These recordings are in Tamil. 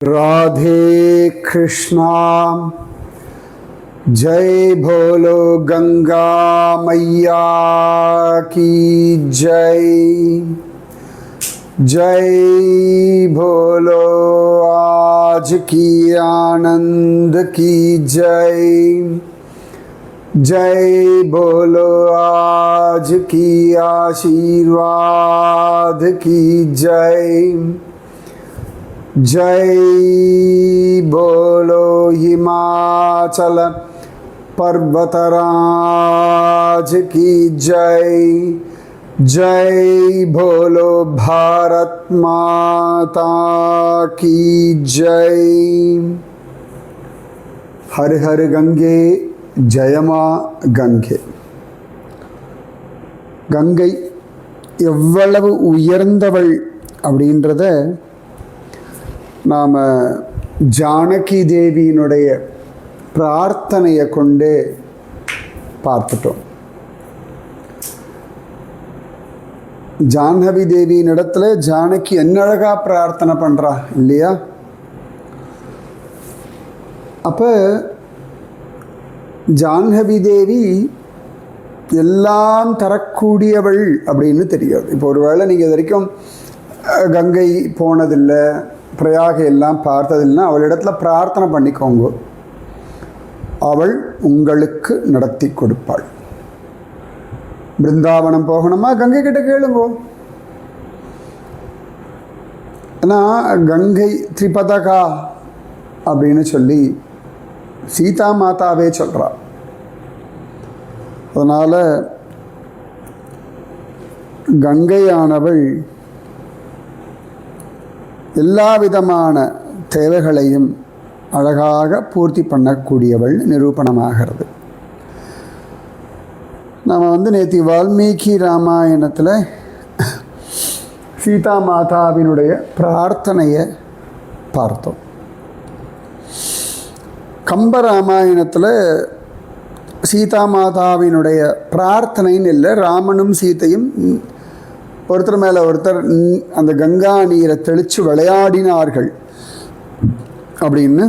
राधे कृष्णा। जय बोलो गंगा मैया की जय। जय बोलो आज की आनंद की जय। जय बोलो आज की आशीर्वाद की जय। जय बोलो हिमाचल पर्वतराज की जय। जय बोलो भारत माता की जय। हर हर गंगे जयमा गंगे। கங்கை எவ்வளவு உயர்ந்தவள் அப்படின்றத நாம் ஜானகி தேவியினுடைய பிரார்த்தனையை கொண்டு பார்த்துட்டோம். ஜானகி தேவியின் இடத்துல ஜானகி என்ன அழகா பிரார்த்தனை பண்ணுறா இல்லையா? அப்போ ஜானகி தேவி எல்லாம் தரக்கூடியவள் அப்படின்னு தெரியாது. இப்போ ஒருவேளை நீங்கள் இது வரைக்கும் கங்கை போனதில்லை, பிரயாக எல்லாம் பார்த்ததில்லைன்னா அவளிடத்தில் பிரார்த்தனை பண்ணிக்கோங்க, அவள் உங்களுக்கு நடத்தி கொடுப்பாள். பிருந்தாவனம் போகணுமா கங்கை கிட்ட கேளுங்கோ. ஏன்னா கங்கை திரிபதகா அப்படின்னு சொல்லி சீதா மாதாவே சொல்கிறா. அதனால் கங்கையானவள் எல்லா விதமான தேவைகளையும் அழகாக பூர்த்தி பண்ணக்கூடியவள் நிரூபணமாகிறது. நாம் நேற்று வால்மீகி ராமாயணத்தில் சீதா மாதாவினுடைய பிரார்த்தனையை பார்த்தோம். கம்ப ராமாயணத்தில் சீதா மாதாவினுடைய பிரார்த்தனைன்னு இல்லை, ராமனும் சீதையும் ஒருத்தர் மேலே ஒருத்தர் அந்த கங்கா நீரை தெளித்து விளையாடினார்கள் அப்படின்னு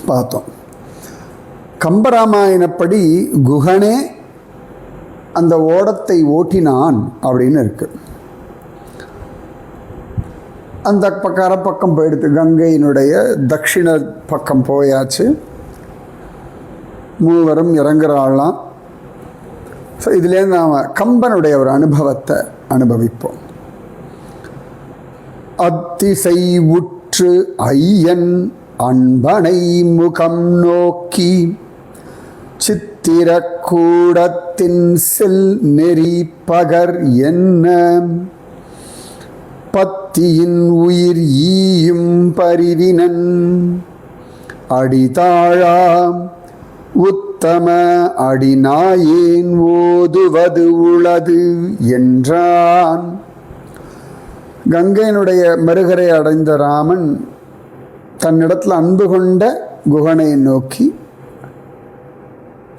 பார்த்தோம். கம்பராமாயணப்படி குகனே அந்த ஓடத்தை ஓட்டினான் அப்படின்னு இருக்கு. அந்த கரப்பக்கம் போயிடுத்து, கங்கையினுடைய தட்சிண பக்கம் போயாச்சு, மூவரும் இறங்குறாளாம். ஸோ இதுலேருந்து நாம் கம்பனுடைய ஒரு அனுபவத்தை அனுபவிப்போம். அத்திசை உற்று ஐயன் அன்பனை முகம் நோக்கி சித்திரக்கூடத்தின் செல் நெறி பகர் என்ன பத்தியின் உயிர் ஈயும் பரிவினன் அடிதாழாம் உத்தம அடிநாயேன் ஓதுவது உளது என்றான். கங்கையினுடைய மருகரை அடைந்த ராமன் தன்னிடத்தில் அன்பு கொண்ட குகனை நோக்கி,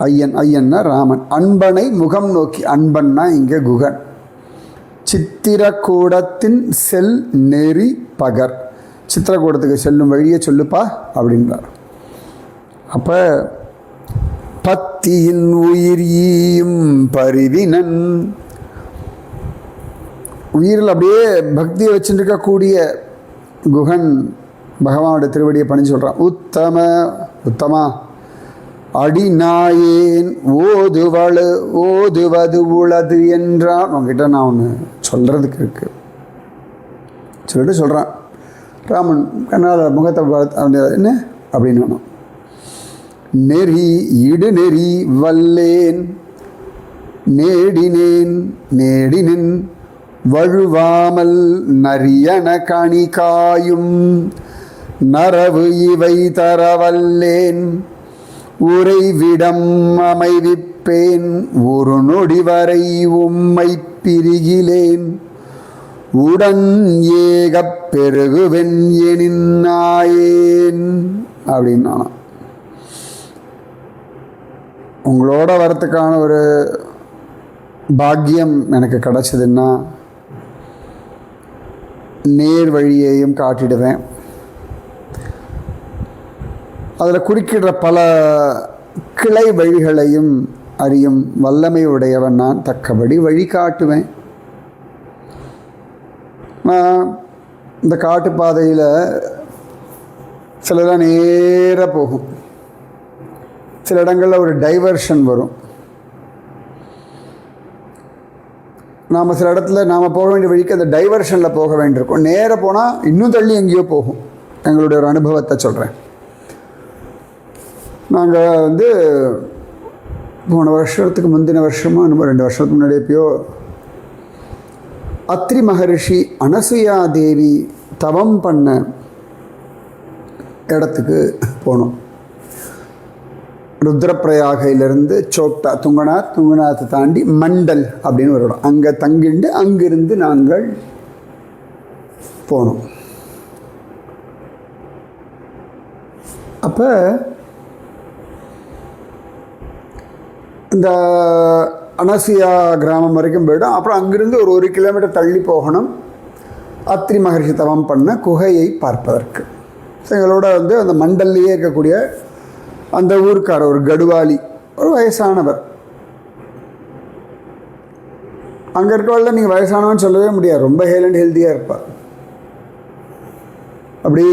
ஐயன்னா ராமன், அன்பனை முகம் நோக்கி, அன்பன்னா இங்கே குகன், சித்திரக்கூடத்தின் செல் நெறி பகர், சித்திரக்கூடத்துக்கு செல்லும் வழியை சொல்லுப்பா அப்படின்றார். அப்போ பத்தியின் உயிர் ஈயும் பரிவினன், உயிரில் அப்படியே பக்தியை வச்சுருக்கக்கூடிய குகன் பகவானுடைய திருவடியை பணிஞ்சு சொல்கிறான். உத்தமா அடிநாயேன் ஓதுவது உளது என்றான். உங்ககிட்ட நான் ஒன்று சொல்கிறதுக்கு இருக்கு சொல்லிட்டு சொல்கிறான். ராமன் கண்ணால் முகத்தை என்ன அப்படின்னு வேணும். நெறி இடு நெறி வல்லேன் நேடினேன் வழுவாமல் நரியன கனி காயும் நரவு இவை தரவல்லேன் உறைவிடம் அமைவிப்பேன் ஒரு நொடி வரை உம்மை பிரிகிலேன் உடன் ஏகப் பெருகுவென் எனின் நாயேன் அப்படின்னா. உங்களோட வரத்துக்கான ஒரு பாக்கியம் எனக்கு கிடச்சிதுன்னா நேர் வழியையும் காட்டிடுவேன். அதில் குறுக்கிடுற பல கிளை வழிகளையும் அறியும் வல்லமை உடையவன் நான், தக்கபடி வழி காட்டுவேன். நான் இந்த காட்டுப்பாதையில் சிலதான் நேராக போகும், சில இடங்களில் ஒரு டைவர்ஷன் வரும். நாம் சில இடத்துல நாம் போக வேண்டிய வழிக்கு அந்த டைவர்ஷனில் போக வேண்டியிருக்கும். நேராக போனால் இன்னும் தள்ளி எங்கேயோ போகும். எங்களுடைய ஒரு அனுபவத்தை சொல்கிறேன். நாங்கள் போன வருஷத்துக்கு முந்தின வருஷமாக நம்ம 2 வருஷத்துக்கு முன்னாடி எப்பயோ அத்ரி மகரிஷி அனசுயா தேவி தவம் பண்ண இடத்துக்கு போனோம். ருத்ரப்பிரயாகையிலிருந்து சோப்டா, துங்கநாத் தாண்டி மண்டல் அப்படின்னு ஒரு இடம், அங்கே தங்கிண்டு அங்கிருந்து நாங்கள் போனோம். அப்போ இந்த அனசுயா கிராமம் வரைக்கும் போய்டும். அப்புறம் அங்கிருந்து ஒரு 1 கிலோமீட்டர் தள்ளி போகணும் அத்ரி மகரிஷி தவம் பண்ண குகையை பார்ப்பதற்கு. ஸோ எங்களோட அந்த மண்டல்லையே இருக்கக்கூடிய அந்த ஊருக்காரர் ஒரு கடுவாளி, ஒரு வயசானவர். அங்கே இருக்கவள்ள நீங்கள் வயசானவன்னு சொல்லவே முடியாது, ரொம்ப ஹெல் அண்ட் ஹெல்த்தியாக இருப்பார். அப்படி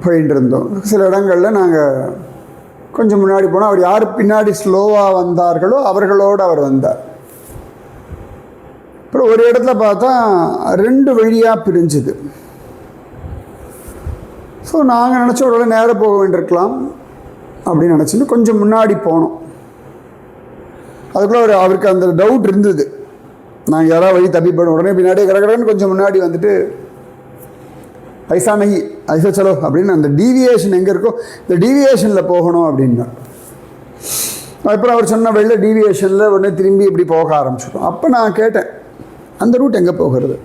போயிட்டு இருந்தோம். சில இடங்களில் நாங்கள் கொஞ்சம் முன்னாடி போனால் அவர் யார் பின்னாடி ஸ்லோவாக வந்தார்களோ அவர்களோடு அவர் வந்தார். அப்புறம் ஒரு இடத்துல பார்த்தா 2 வழியாக பிரிஞ்சுது. ஸோ நாங்கள் நினச்ச ஒரு நேராக போக வேண்டியிருக்கலாம் அப்படின்னு நினச்சிட்டு கொஞ்சம் முன்னாடி போனோம். அதுக்குள்ளே அவருக்கு அந்த டவுட் இருந்தது, நாங்கள் யாராவது வழி தப்பி போயிடும். உடனே பின்னாடியே கடகடன்னு கொஞ்சம் முன்னாடி வந்துட்டு ஐசா நகி ஐசா சலோ அப்படின்னு அந்த டீவியேஷன் எங்கே இருக்கோ இந்த டீவியேஷனில் போகணும் அப்படின்னா. அப்புறம் அவர் சொன்ன வெளில டீவியேஷனில் உடனே திரும்பி இப்படி போக ஆரம்பிச்சிட்டோம். அப்போ நான் கேட்டேன், அந்த ரூட் எங்கே போகிறது?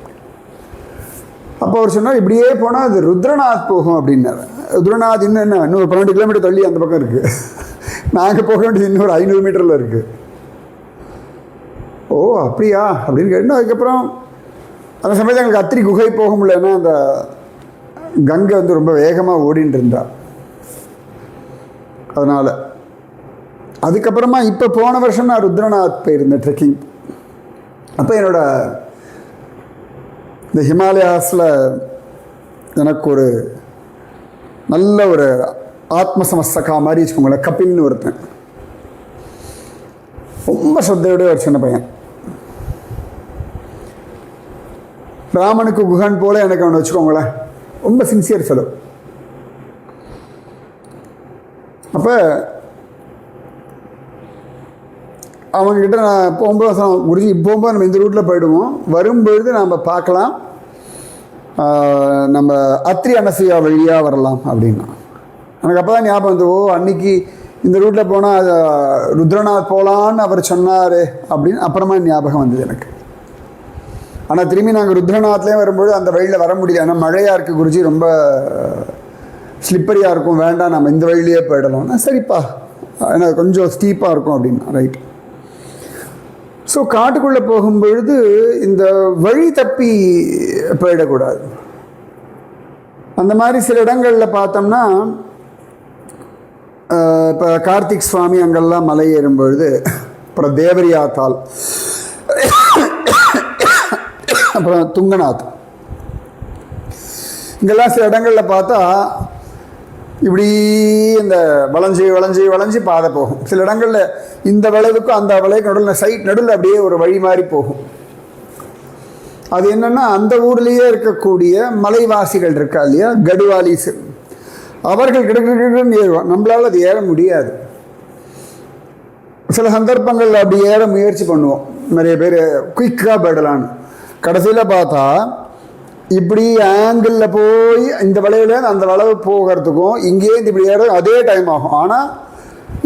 அப்போ அவர் சொன்னார், இப்படியே போனால் அது ருத்ரநாத் போகும் அப்படின்னாரு. ருத்ரநாத் இன்னும் ஒரு 12 கிலோமீட்டர் தள்ளி அந்த பக்கம் இருக்குது. நாங்கள் போக வேண்டியது இன்னொரு 500 மீட்டரில் இருக்குது. ஓ அப்படியா அப்படின்னு கேட்டோம். அதுக்கப்புறம் அந்த சமயத்தில் எங்களுக்கு அத்திரி குகை போக முடியலன்னா அந்த கங்கை ரொம்ப வேகமாக ஓடின்னு இருந்தா. அதனால் அதுக்கப்புறமா இப்போ போன வருஷம் நான் ருத்ரநாத் போயிருந்தேன் ட்ரெக்கிங். அப்போ இந்த ஹிமாலயாஸில் எனக்கு ஒரு நல்ல ஒரு ஆத்மசமஸ்தகா மாதிரி வச்சுக்கோங்களேன், கபில்னு ஒருத்தன், ரொம்ப ஸ்ரத்தையோட ஒரு சின்ன பையன். ராமனுக்கு குகன் போல எனக்கு அவனை வச்சுக்கோங்களேன், ரொம்ப சின்சியர் ஃபெலோ. அப்போ அவங்கக்கிட்ட நான் போகும்போது குருஜி போகும்போது நம்ம இந்த ரூட்டில் போயிடுவோம், வரும்பொழுது நம்ம பார்க்கலாம், நம்ம அத்ரி அனசுயா வழியாக வரலாம் அப்படின்னா. எனக்கு அப்போ தான் ஞாபகம் ஓ அன்னைக்கு இந்த ரூட்டில் போனால் ருத்ரநாத் போகலான்னு அவர் சொன்னார் அப்படின்னு அப்புறமா ஞாபகம் வந்தது எனக்கு. ஆனால் திரும்பி நாங்கள் ருத்ரநாத்லேயே வரும்போது அந்த வழியில் வர முடியல, ஏன்னா மழையாக இருக்குது குருஜி, ரொம்ப ஸ்லிப்பரியாக இருக்கும், வேண்டாம் நம்ம இந்த வழியிலேயே போயிடலாம்னா சரிப்பா, ஏன்னா கொஞ்சம் ஸ்டீப்பாக இருக்கும் அப்படின்னா. ரைட். ஸோ காட்டுக்குள்ளே போகும்பொழுது இந்த வழி தப்பி போயிடக்கூடாது. அந்த மாதிரி சில இடங்களில் பார்த்தோம்னா இப்போ கார்த்திக் சுவாமி அங்கெல்லாம் மலை ஏறும்பொழுது, அப்புறம் தேவரியாத்தால், அப்புறம் துங்கநாத், இங்கெல்லாம் சில இடங்களில் பார்த்தா இப்படி இந்த வளைஞ்சி வளைஞ்சி வளைஞ்சி பாதை போகும். சில இடங்களில் இந்த வளைவுக்கும் அந்த வளைவுக்கு நடுவில் அப்படியே ஒரு வழி மாதிரி போகும். அது என்னென்னா அந்த ஊர்லேயே இருக்கக்கூடிய மலைவாசிகள் இருக்கா இல்லையா, கடுவாலிஸ், அவர்கள் கிடக்குன்னு ஏறுவான். நம்மளால் அது ஏற முடியாது. சில சந்தர்ப்பங்களில் அப்படி ஏற முயற்சி பண்ணுவோம், நிறைய பேர் குயிக்காக போயிடலான்னு. கடைசியில் பார்த்தா இப்படி ஆங்கிளில் போய் இந்த வளைவுலேருந்து அந்த வளைவு போகிறதுக்கும் இங்கேருந்து இப்படி ஏற அதே டைம் ஆகும். ஆனால்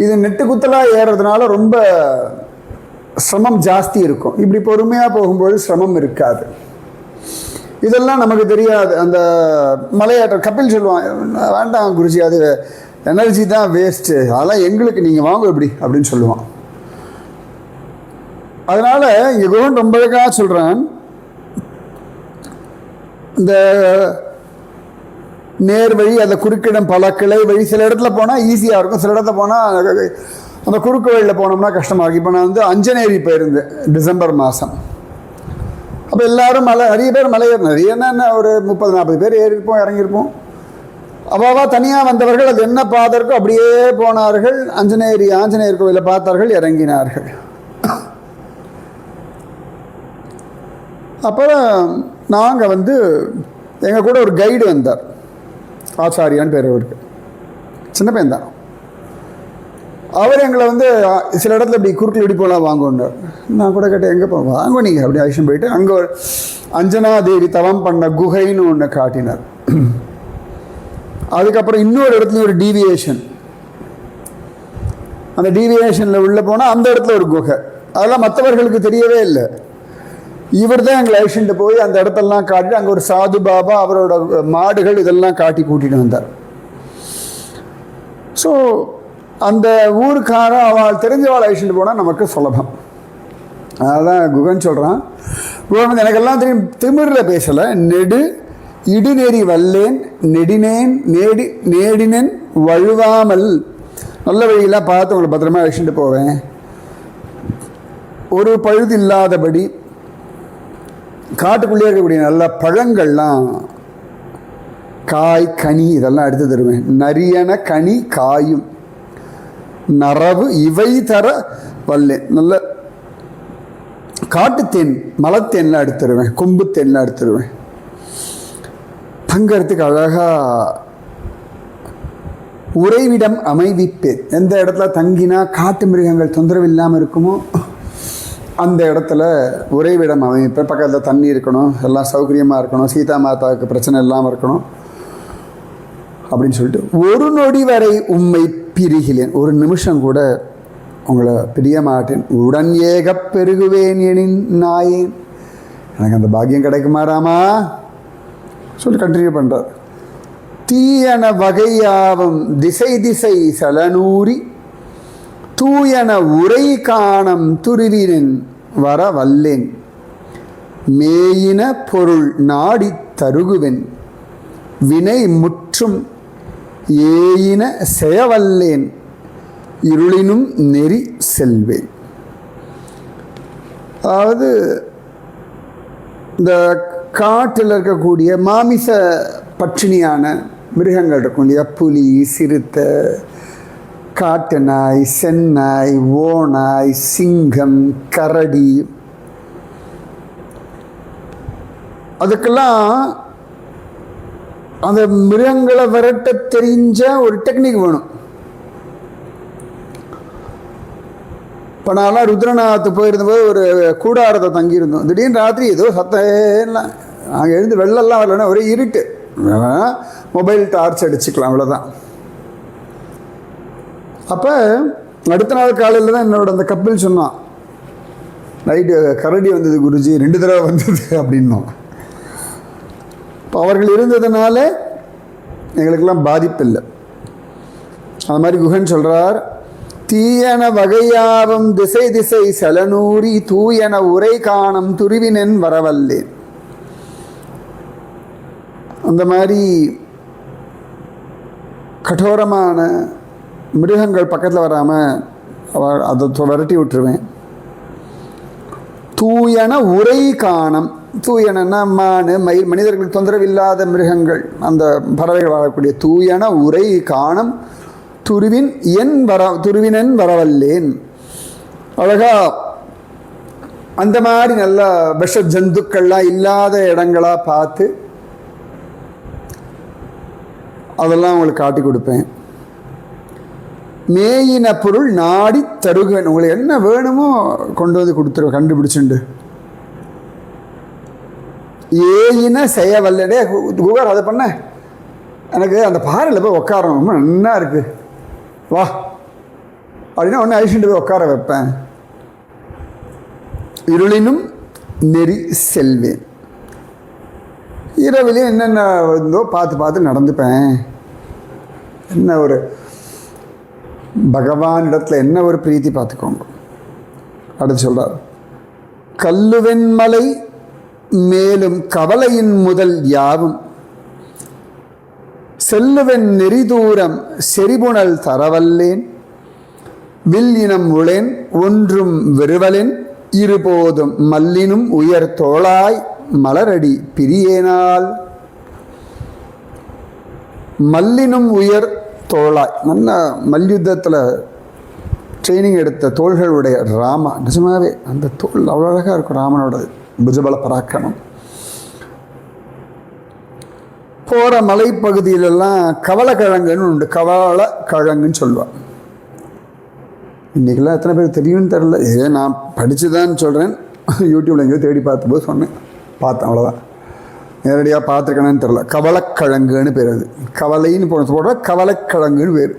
இது நெட்டு குத்தலாக ஏறுறதுனால ரொம்ப சிரமம் ஜாஸ்தி இருக்கும். இப்படி பொறுமையாக போகும்போது சிரமம் இருக்காது. இதெல்லாம் நமக்கு தெரியாது. அந்த மலையாட்டம் கபில் சொல்லுவான், வேண்டாம் குருஜி அது எனர்ஜி தான் வேஸ்ட்டு, அதெல்லாம் எங்களுக்கு நீங்கள் வாங்க எப்படி அப்படின்னு சொல்லுவான். அதனால் இங்கே குகன் ரொம்ப அழகாக சொல்கிறேன், இந்த நேர் வழி, அந்த குறுக்கிடம் பல கிளை வழி. சில இடத்துல போனால் ஈஸியாக இருக்கும், சில இடத்துல போனால் அந்த குறுக்கு வழியில் போனோம்னா கஷ்டமாக இருக்கும். இப்போ நான் வந்து அஞ்சனேரி போயிருந்தேன் டிசம்பர் மாதம். அப்போ எல்லோரும் நிறைய பேர் மலை ஏறினார். என்னென்ன ஒரு 30-40 பேர் ஏறியிருப்போம், இறங்கியிருப்போம். அவாவா தனியாக வந்தவர்கள் அது என்ன பார்த்தார்களோ அப்படியே போனார்கள். ஆஞ்சநேயர் கோவிலை பார்த்தார்கள், இறங்கினார்கள். அப்புறம் நாங்கள் வந்து எங்கள் கூட ஒரு கைடு வந்தார், ஆச்சாரியான்னு பேர் அவருக்கு, சின்ன பையன் தான். அவர் எங்களை வந்து சில இடத்துல இப்படி குறுக்கில் இப்படி போகலாம் வாங்கன்னார். நான் கூட கேட்டேன், எங்கே போவோம் வாங்க நீங்கள் அப்படி ஆயுஷம் போயிட்டு அங்கே ஒரு அஞ்சனா தேவி தவம் பண்ண குகைன்னு ஒன்று காட்டினார். அதுக்கப்புறம் இன்னொரு இடத்துல ஒரு டீவியேஷன், அந்த டீவியேஷனில் உள்ளே போனால் அந்த இடத்துல ஒரு குகை. அதெல்லாம் மற்றவர்களுக்கு தெரியவே இல்லை. இவர் தான் எங்களை அழிச்சுட்டு போய் அந்த இடத்தெல்லாம் காட்டிட்டு அங்கே ஒரு சாது பாபா அவரோட மாடுகள் இதெல்லாம் காட்டி கூட்டிகிட்டு வந்தார். ஸோ அந்த ஊருக்கார அவள் தெரிஞ்சவாள் அழிச்சுட்டு போனால் நமக்கு சுலபம். அதுதான் குகன் சொல்கிறான். குகன் வந்து எனக்கெல்லாம் தெரியும், திமிரில் பேசலை. இடுநெறி வல்லேன் நேடினேன் வழுவாமல், நல்ல வழியெல்லாம் பார்த்து உங்களை பத்திரமா அழிச்சுட்டு போவேன். ஒரு பழுது இல்லாதபடி காட்டுக்குள்ளே இருக்கக்கூடிய நல்ல பழங்கள்லாம், காய் கனி இதெல்லாம் எடுத்து தருவேன். நரியன கனி காயும் நரவு இவை தர வல்லேன். நல்ல காட்டுத்தேன், மலத்தேன்லாம் எடுத்து தருவேன், கொம்பு தேன்லாம் எடுத்து தருவேன். தங்கறதுக்கு அழகாக உறைவிடம் அமைவிப்பேன். எந்த இடத்துல தங்கினா காட்டு மிருகங்கள் தொந்தரவு இல்லாமல் இருக்குமோ அந்த இடத்துல உறைவிடம் அமைப்பேன். பக்கத்தில் தண்ணி இருக்கணும், எல்லாம் சௌகரியமாக இருக்கணும், சீதா மாதாவுக்கு பிரச்சனை இல்லாமல் இருக்கணும் அப்படின்னு சொல்லிட்டு, ஒரு நொடி வரை உம்மை பிரிகிலேன், ஒரு நிமிஷம் கூட உங்களை பிரிய மாட்டேன். உடன் ஏக பெருகுவேன் எனின் நாயேன். எனக்கு அந்த பாக்கியம் கிடைக்குமாராமா சொல்லி கண்டினியூ பண்ணுறார். தீயன வகையாவும் திசை சலனூரி தூயன உரை காணம் துருவினன் வர வல்லேன். மேயின பொருள் நாடி தருகுவன் வினை முற்றும் ஏயின செயவல்லேன் இருளினும் நெறி செல்வேன். அதாவது இந்த காட்டில் இருக்கக்கூடிய மாமிச பட்சினியான மிருகங்கள் இருக்கக்கூடிய புலி, சிறுத்தை, காட்டு நாய், சென்னாய், ஓநாய், சிங்கம், கரடி, அதுக்கெல்லாம் அந்த மிருகங்களை விரட்ட தெரிஞ்ச ஒரு டெக்னிக் வேணும். இப்போ நான்லாம் ருத்ரநாத் போயிருந்தபோது ஒரு கூடாரத்தை தங்கியிருந்தோம். திடீர்னு ராத்திரி ஏதோ சத்தம், நாங்கள் எழுந்து வெள்ளெல்லாம் வரலன்னா ஒரே இருட்டு, மொபைல் டார்ச் அடிச்சுக்கலாம், அவ்வளோதான். அப்போ அடுத்த நாள் காலையில் தான் என்னோட அந்த கப்பில் சொன்னான், நைட்டு கரடி வந்தது குருஜி, 2 தடவை வந்தது அப்படின்னோம். இப்போ அவர்கள் இருந்ததுனால எங்களுக்கெல்லாம் பாதிப்பு இல்லை. அது மாதிரி குகன் சொல்கிறார், தீயன வகையாவும் திசை சலனூரி தூயன உரை காணம் துருவினன் வரவல்லேன். அந்த மாதிரி கடோரமான மிருகங்கள் பக்கத்தில் வராமல் அதை விரட்டி விட்டுருவேன். தூயன உரை காணம், தூயனா மான், மயில், மனிதர்களுக்கு தொந்தரவு இல்லாத மிருகங்கள், அந்த பறவைகள் வாழக்கூடிய தூயன உரை காணம் துருவினன் வரவல்லேன். அழகா அந்த மாதிரி நல்ல விஷ ஜந்துக்கள்லாம் இல்லாத இடங்களா பார்த்து அதெல்லாம் உங்களுக்கு காட்டி கொடுப்பேன். மேயின பொருள் நாடி தருகன், உங்களுக்கு என்ன வேணுமோ கொண்டு வந்து கொடுத்துருவேன் கண்டுபிடிச்சுண்டு. ஏயின செய்ய வல்லடே குகர், அதை பண்ண எனக்கு அந்த பாறையில் போய் உட்காரணும், ரொம்ப நல்லா இருக்கு, வா அப்படின்னா ஒன்று அழிச்சுட்டு போய் உட்கார வைப்பேன். இருளினும் நெறி செல்வேன், இரவிலையும் என்னென்ன இருந்தோ பார்த்து நடந்துப்பேன். என்ன ஒரு பகவான் இடத்துல என்ன ஒரு பிரீத்தி பார்த்துக்கோங்க. அடுத்து சொல்றார், கல்லுவெண்மலை மேலும் கவலையின் முதல் யாவும் செல்லுவன் நெறிதூரம் செறிபுணல் தரவல்லேன் வில் இனம் உளேன் ஒன்றும் வெறுவலென் இருபோதும் மல்லினும் உயர் தோளாய் மலரடி பிரியேனால். மல்லினும் உயர் தோளாய், நல்ல மல்யுத்தத்தில் ட்ரைனிங் எடுத்த தோள்களுடைய ராமா. நிஜமாவே அந்த தோல் அவ்வளோ அழகாக இருக்கும் ராமனோட புஜபல பராக்கிரமம். போகிற மலைப்பகுதியிலெல்லாம் கவலைக்கிழங்குன்னு உண்டு, கவலைக்கிழங்குன்னு சொல்லுவாள். இன்றைக்கெல்லாம் எத்தனை பேர் தெரியும்னு தெரில. நான் படித்து தான் சொல்கிறேன், யூடியூப்பில் எங்கேயோ தேடி பார்த்தபோது பார்த்தேன், அவ்வளோதான். நேரடியாக பார்த்துருக்கேன்னு தெரில. கவலைக்கிழங்குன்னு பேர். அது கவலைன்னு போடுற கவலைக்கிழங்குன்னு பேர்.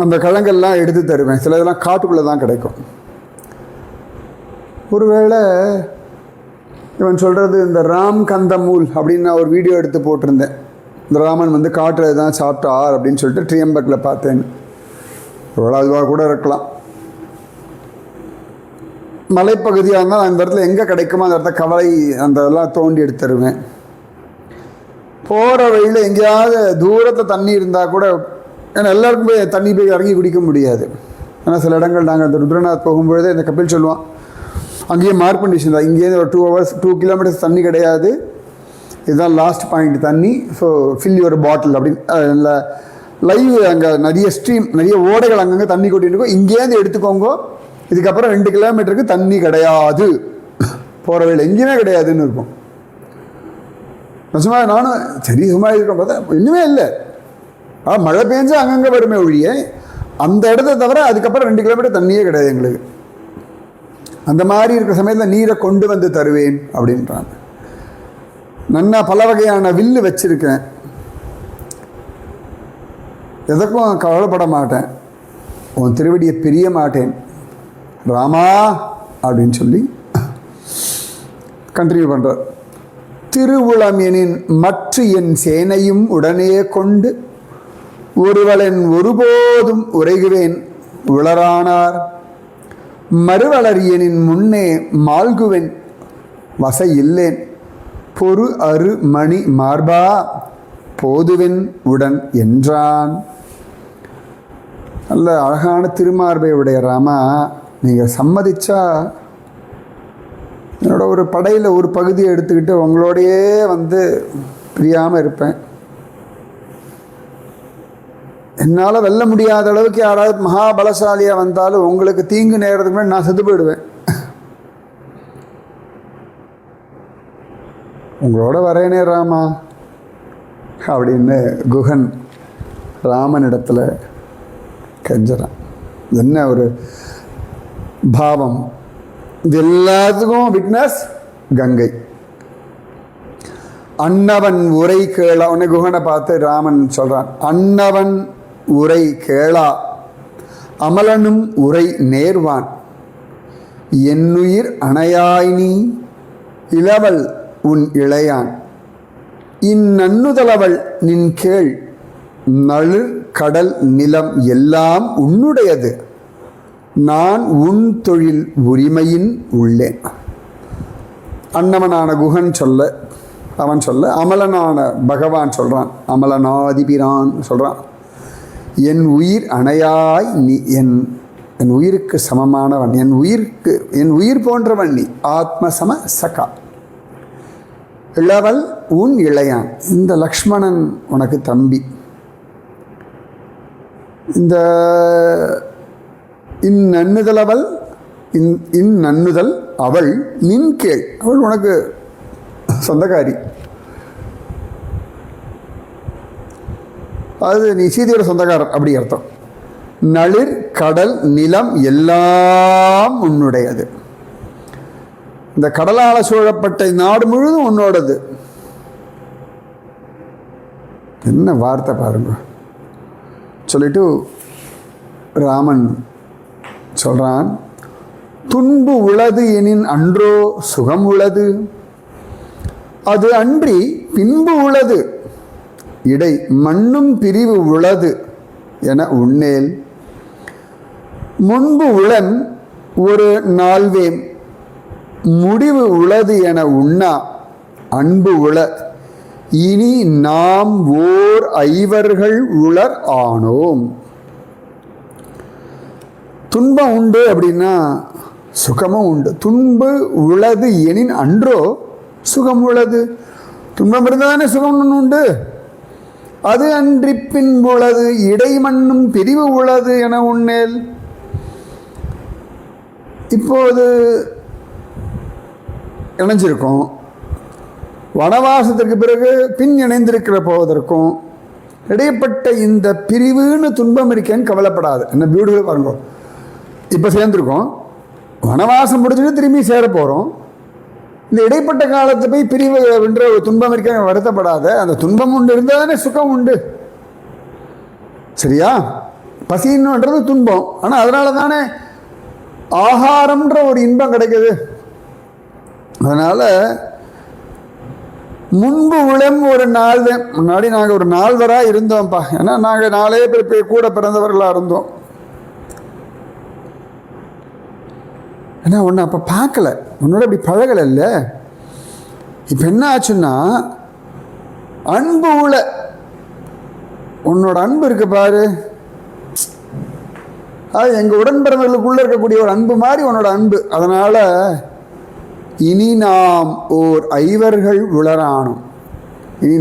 அந்த கிழங்கெல்லாம் எடுத்து தருவேன். சில இதெல்லாம் காட்டுக்குள்ளே தான் கிடைக்கும். ஒருவேளை இவன் சொல்கிறது இந்த ராம் கந்தமூல் அப்படின்னு நான் ஒரு வீடியோ எடுத்து போட்டிருந்தேன். இந்த ராமன் வந்து காட்டில் தான் சாப்பிட்டார் அப்படின்னு சொல்லிட்டு ட்ரியம்பக்கில் பார்த்தேன். ஒருவேளை அதுவாக கூட இருக்கலாம். மலைப்பகுதியாக இருந்தால் அந்த இடத்துல எங்கே கிடைக்குமோ அந்த இடத்த கவலை அந்த இதெல்லாம் தோண்டி எடுத்துருவேன். போகிற வழியில் எங்கேயாவது தூரத்தில் தண்ணி இருந்தால் கூட, ஏன்னா எல்லாருக்கும் போய் தண்ணி போய் இறங்கி குடிக்க முடியாது. ஏன்னா சில இடங்கள் நாங்கள் அந்த ருத்ரநாத் போகும்பொழுதே இந்த கபில் சொல்லுவான், அங்கேயே மார்க் கண்டிஷன் தான், இங்கேருந்து ஒரு 2 கிலோமீட்டர்ஸ் தண்ணி கிடையாது, இதுதான் லாஸ்ட் பாயிண்ட் தண்ணி, ஸோ ஃபில் யுவர் பாட்டில் அப்படின்னு லைவ். அங்கே நிறைய ஸ்ட்ரீம், நிறைய ஓடைகள் அங்கங்கே தண்ணி கொட்டிட்டு இருக்கும். இங்கேருந்து எடுத்துக்கோங்க, இதுக்கப்புறம் 2 கிலோமீட்டருக்கு தண்ணி கிடையாது, போகிற வழியில் எங்கேயுமே கிடையாதுன்னு இருக்கும். சும்மா நானும் சரி சும்மா இருக்கேன் பார்த்தா இன்னுமே இல்லை. மழை பெஞ்சா அங்கங்கே வருமே ஒழிய அந்த இடத்த தவிர அதுக்கப்புறம் 2 கிலோமீட்டர் தண்ணியே கிடையாது எங்களுக்கு. அந்த மாதிரி இருக்கிற சமயத்தில் நீரை கொண்டு வந்து தருவேன் அப்படின்றாங்க. நன்னா பல வகையான வில்லு வச்சிருக்கேன், எதற்கும் கவலைப்பட மாட்டேன், உன் திருவடியை பிரிய மாட்டேன் ராமா அப்படின்னு சொல்லி கண்டினியூ பண்ணுறார். திருவுளம் எனின் மற்ற என் சேனையும் உடனே கொண்டு ஒருவளன் ஒருபோதும் உரைகுவேன் உளரானார். மறுவளரியனின் முன்னே மால்குவன் வசை இல்லேன் பொறு அரு மணி மார்பா போதுவென் உடன் என்றான். நல்ல அழகான திருமார்பை உடைய ராமா, நீங்கள் சம்மதிச்சா என்னோட ஒரு படையில் ஒரு பகுதியை எடுத்துக்கிட்டு உங்களோடையே வந்து பிரியாமல் இருப்பேன். என்னால் வெல்ல முடியாத அளவுக்கு யாராவது மகாபலசாலியாக வந்தாலும் உங்களுக்கு தீங்கு நேரத்துக்கு முன்னாடி நான் செத்து போயிடுவேன். உங்களோட வரேனே ராமா அப்படின்னு குகன் ராமனிடத்தில் கெஞ்சறான். என்ன ஒரு பாவம்! இது எல்லாத்துக்கும் விட்னஸ் கங்கை. அன்னவன் உரை கேளா, உன்னை குகனை பார்த்து ராமன் சொல்றான், அன்னவன் உரை கேளா அமலனும் உரை நேர்வான் என்னுயிர் அணையாய் நீ இளவல் உன் இளையான் இந்நன்னுதலவள் நின் கேள் நளிர் கடல் நிலம் எல்லாம் உன்னுடையது நான் உன் தொழில் உரிமையின் உள்ளேன். அன்னவனான குகன் சொல்ல, அவன் சொல்ல, அமலனான பகவான் சொல்கிறான், அமலனாதிபிரான் சொல்கிறான், என் உயிர் அணையாய் நீ, என் உயிருக்கு சமமானவன், என் உயிர் போன்றவன் நீ, ஆத்மசம சகா இளவல் உன் இளையான். இந்த லக்ஷ்மணன் உனக்கு தம்பி. இந்த இந்நன்னுதலவள் இந்நன்னுதல் அவள் நின் கேள், அவள் உனக்கு சொந்தக்காரி. அது நீ சீதையோட சொந்தக்காரன் அப்படி அர்த்தம். நளிர் கடல் நிலம் எல்லாம் உன்னுடையது. இந்த கடலால் சூழப்பட்ட நாடு முழுதும் உன்னோடது. என்ன வார்த்தை பாருங்க. சொல்லிட்டு ராமன் சொல்றான், துன்பு உளது எனின் அன்றோ சுகம் உளது, அது அன்றி பின்பு உளது இடை மண்ணும் பிரிவு உளது என உன்னேல் முன்பு உளன் ஒரு நாள்வேம் முடிவு உளது என உண்ணா அன்பு உள இனி நாம் ஓர் ஐவர்கள் உளர் ஆனோம். துன்பம் உண்டு அப்படின்னா சுகமும் உண்டு. துன்பு உளது எனின் அன்றோ சுகம் உள்ளது. துன்பம் இருந்தாதானே சுகம் உண்டு. அது அன்றி பின்புள்ளது இடைமண்ணும் பிரிவு உள்ளது என உன்னேல். இப்போது இணைஞ்சிருக்கோம். வனவாசத்திற்கு பிறகு பின் இணைந்திருக்கிற போவதற்கும் இடைப்பட்ட இந்த பிரிவுன்னு துன்பம் இருக்கேன்னு கவலைப்படாது. என்ன பியூட்டிஃபுல் பாருங்க. இப்போ சேர்ந்துருக்கோம், வனவாசம் முடிச்சுட்டு திரும்பி சேர போகிறோம். இந்த இடைப்பட்ட காலத்தை போய் பிரிவு என்ற ஒரு துன்பம் இருக்க வருத்தப்படாத. அந்த துன்பம் உண்டு இருந்தால் தானே சுகம் உண்டு. சரியா? பசின்னுன்றது துன்பம். ஆனால் அதனால தானே ஆகாரம்ன்ற ஒரு இன்பம் கிடைக்குது. அதனால் முன்பு உளம் ஒரு நாள் முன்னாடி நாங்கள் ஒரு நால்வராக இருந்தோம்ப்பா. ஏன்னா நாங்கள் 4 பேர் கூட பிறந்தவர்களாக இருந்தோம். ஏன்னா ஒன்று அப்போ பார்க்கல, உன்னோட அப்படி பழகலை இல்லை. இப்போ என்ன ஆச்சுன்னா அன்பு உள்ள உன்னோட அன்பு இருக்கு பாரு, அது எங்கள் உடன் பிறந்தவர்களுக்குள்ளே இருக்கக்கூடிய ஒரு அன்பு மாதிரி உன்னோட அன்பு. அதனால் இனி நாம் ஓர் ஐவர்கள் உளரானோம். இனி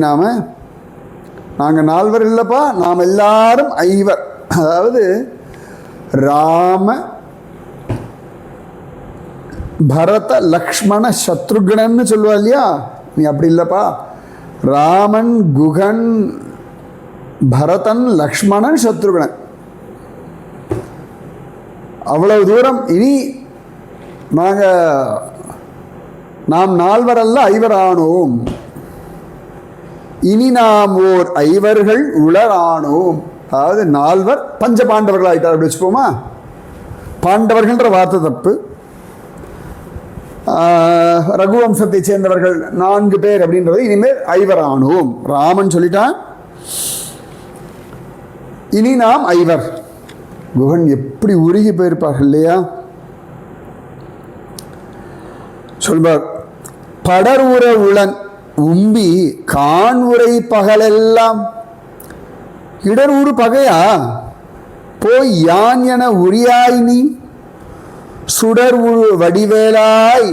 நாங்கள் 4 இல்லைப்பா, நாம் எல்லாரும் ஐவர். அதாவது ராம பரத லக்ஷ்மண சத்ருகணன்னு சொல்லுவா இல்லையா? நீ அப்படி இல்லைப்பா, ராமன் குகன் பரதன் லக்ஷ்மணன் சத்ருகணன். அவ்வளவு தூரம். இனி நாம் 4 அல்ல 5 ஆனோம். இனி நாம் ஓர் ஐவர்கள் உளரானோம். அதாவது 4 பஞ்ச பாண்டவர்கள் ஆகிட்டார். அப்படி வச்சுப்போமா? பாண்டவர்கள்ன்ற வார்த்தை தப்பு. ரகுவம்சத்தை சேர்ந்தவர்கள் 4 பேர் அப்படின்றது இனிமேல் 5 ஆனோம். ராமன் சொல்லிட்டான், இனி நாம் 5. குகன் எப்படி உருகி போயிருப்பார்கள் இல்லையா? சொல்வார், படர் உற உளன் உம்பி கான் உரை பகலெல்லாம். இடர் ஊறு பகையா போய் யான் என உரியாய் நீ சுடர் உரு வடிவேலாய்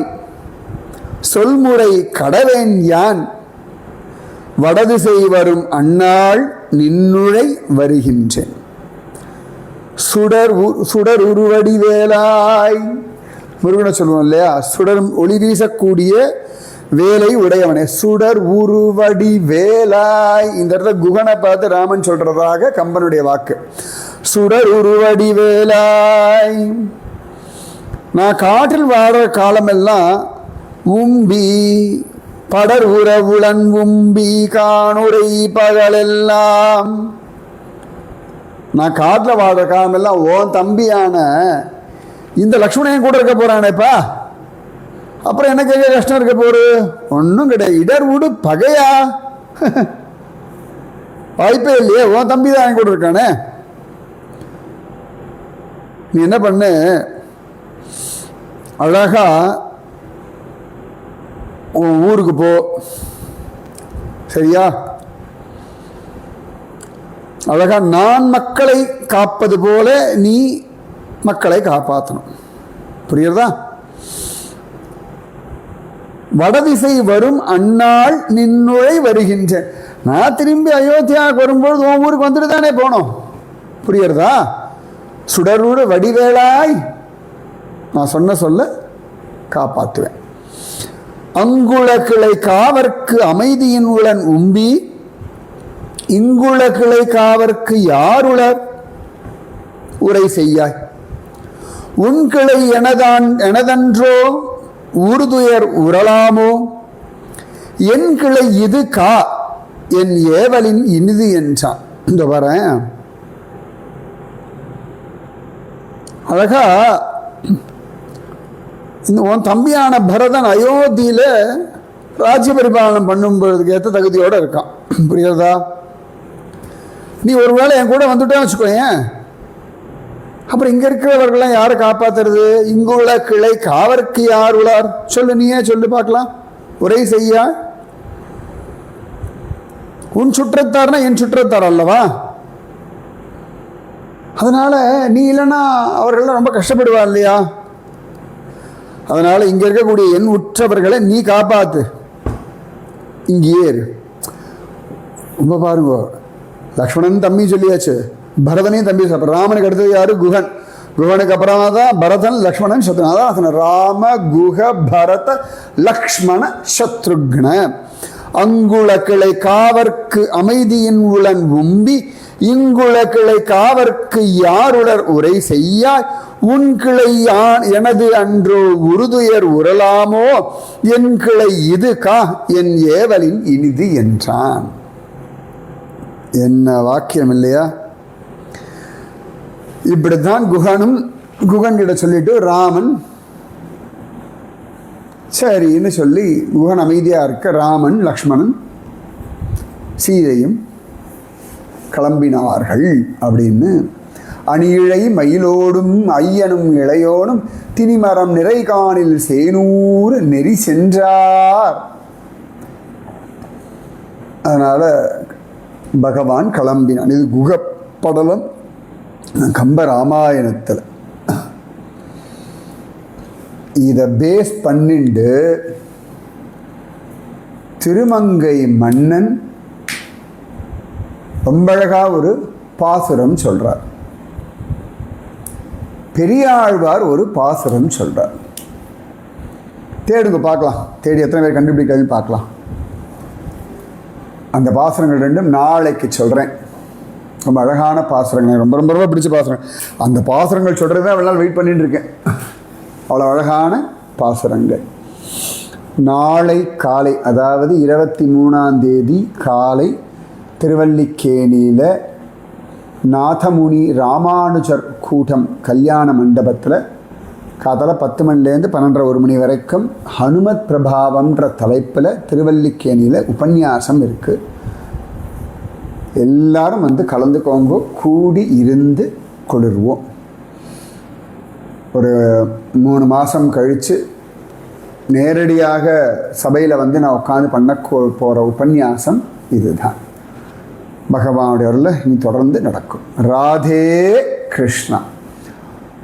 சொல்முறை கடவேன் யான் வடதிசை வரும் அந்நாள் நின்னுழை வருகின்றேன். சுடர் உருவடிவேலாய் முருகனை சொல்லுவோம் இல்லையா? சுடர் ஒளி வீசக்கூடிய வேலை உடையவனே சுடர் உருவடி வேலாய். இந்த இடத்துல குகனை பார்த்து ராமன் சொல்றதாக கம்பனுடைய வாக்கு. சுடர் உருவடி வேலாய். நான் காற்றில் வாழ காலமெல்லாம் உம்பி படர் உறவுளன் உம்பி காணுரை பகலெல்லாம். நான் காட்டில் வாழ்ற காலமெல்லாம் ஓன் தம்பியான இந்த லக்ஷ்மணன் கூட இருக்க போறானேப்பா. அப்புறம் எனக்கு எங்க கஷ்டம் இருக்க போரு? ஒன்றும் கிடையாது. இடர் விடு பகையா? வாய்ப்பே இல்லையே. உன் தம்பி தான் என் கூட இருக்கானே. நீ என்ன பண்ணு, அழகா உன் ஊருக்கு போ. சரியா? அழகா நான் மக்களை காப்பது போல நீ மக்களை காப்பாற்றணும். புரியுறதா? வடதிசை வரும் அந்நாள் நின்னுழை வருகின்றேன். நான் திரும்பி அயோத்தியாவுக்கு வரும்பொழுது உன் ஊருக்கு வந்துட்டு தானே போனோம். புரியுறதா? சுடரூடு வடிவேலாய் நான் சொல்ல காப்பாற்றுவேன். அங்குள கிளை காவர்க்கு அமைதியின் உளன் உம்பி இங்குள கிளை காவர்க்கு யாருளர் உரை செய்யாய். உன் கிளை எனதன்றோ ஊர்துயர் உரலாமோ என் கிளை இது கா என் ஏவலின் இனிது என்றான். இந்த வரேன் அழகா. உன் தம்பியான பரதன் அயோத்தியில ராஜ்ய பரிபாலனம் பண்ணும்பொழுதுக்கு ஏற்ற தகுதியோடு இருக்கான். புரியுறதா? நீ ஒருவேளை என் கூட வந்துட்டேன்னு வச்சுக்கோயேன், அப்புறம் இங்க இருக்கிறவர்கள்லாம் யாரை காப்பாத்துறது? இங்குள்ள கிளை காவர்க்கு யார் உளார்? சொல்லு, நீயே சொல்லு பார்க்கலாம். உரை செய்யா. உன் சுற்றத்தார்னா என் சுற்றத்தார் அல்லவா? அதனால நீ இல்லைன்னா அவர்கள்லாம் ரொம்ப கஷ்டப்படுவா இல்லையா? அதனால இங்க இருக்கக்கூடிய என் உற்றவர்களை நீ காப்பாத்து, இங்கேயே இரு. ரொம்ப பாருங்க, லக்ஷ்மணன் தம்பி சொல்லியாச்சு, பரதனையும் தம்பி. ராமனுக்கு அடுத்தது யாரு? குகன். குகனுக்கு அப்புறமா தான் பரதன், லக்ஷ்மணன், சத்ருகன். அதான் ராம குக பரத லக்ஷ்மண சத்ருக்ன. அங்குள கிளை காவர்க்கு அமைதியின் உளன் உம்பி இங்குள கிளை காவர்க்கு யாருடர் உரை செய்யாய் உன் கிளை யான் எனது அன்றோ உறுதுயர் உரலாமோ என் கிளை இது கா என் ஏவலின் இனிது என்றான். என்ன வாக்கியம் இல்லையா? இப்படித்தான் குகன் கிட்ட சொல்லிட்டு ராமன் சரின்னு சொல்லி குகன் அமைதியா இருக்க ராமன் லக்ஷ்மணன் சீதையும் கிளம்பினார்கள். அப்படின்னு அணியிழை மயிலோடும் ஐயனும் இளையோனும் திணிமரம் நிறைகானில் சேனூர் நெறி சென்றார். அதனால பகவான் கிளம்பினான். இது குகப்படலம் கம்ப ராமாயணத்தில். இதை பேஸ் பண்ணிண்டு திருமங்கை மன்னன் ரொம்ப அழகா ஒரு பாசுரம் சொல்றார். பெரியாழ்வார் ஒரு பாசுரம் சொல்றார். தேடுங்க பார்க்கலாம், தேடி எத்தனை பேர் கண்டுபிடிக்கிறது பார்க்கலாம். அந்த பாசுரங்கள் ரெண்டும் நாளைக்கு சொல்றேன். ரொம்ப அழகான பாசுரங்கள், ரொம்ப ரொம்ப ரொம்ப பிடிச்ச பாசுரங்கள். அந்த பாசுரங்கள் சொல்றது தான் அவ்வளோ நாள் வெயிட் பண்ணிட்டு இருக்கேன். அவ்வளோ அழகான பாசுரங்கள். நாளை காலை, அதாவது 23ஆம் தேதி காலை திருவல்லிக்கேணியில் நாதமுனி ராமானுஜர் கூட்டம் கல்யாண மண்டபத்தில் காத்தால 10 மணிலேருந்து 12:30 மணி வரைக்கும் ஹனுமத் பிரபாவம்ன்ற தலைப்பில் திருவல்லிக்கேணியில் உபன்யாசம் இருக்குது. எல்லாரும் வந்து கலந்துக்கோங்க, கூடி இருந்து கொளிர்வோம். ஒரு 3 மாதம் கழித்து நேரடியாக சபையில் வந்து நான் உட்காந்து பண்ண போகிற உபன்யாசம் இதுதான். பகவானுடைய அருள்ல இனி தொடர்ந்து நடக்கும். ராதே கிருஷ்ணா.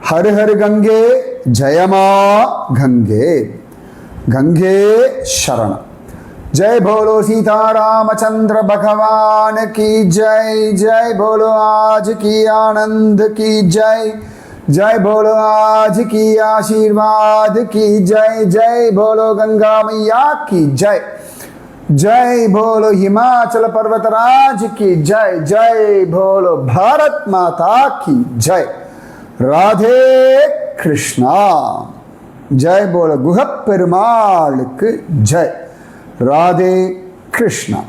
ஹர் ஹர் கங்கே ஜயமா கங்கே கங்கே சரணம். जय बोलो सीतारामचंद्र भगवान की जय. जय बोलो आज की आनंद की जय. जय बोलो आज की आशीर्वाद की जय. जय बोलो गंगा मैया की जय. जय बोलो हिमाचल पर्वतराज की जय. जय बोलो भारत माता की जय. राधे कृष्णा. जय बोलो गुह पेरुमाल की जय. राधे कृष्णा.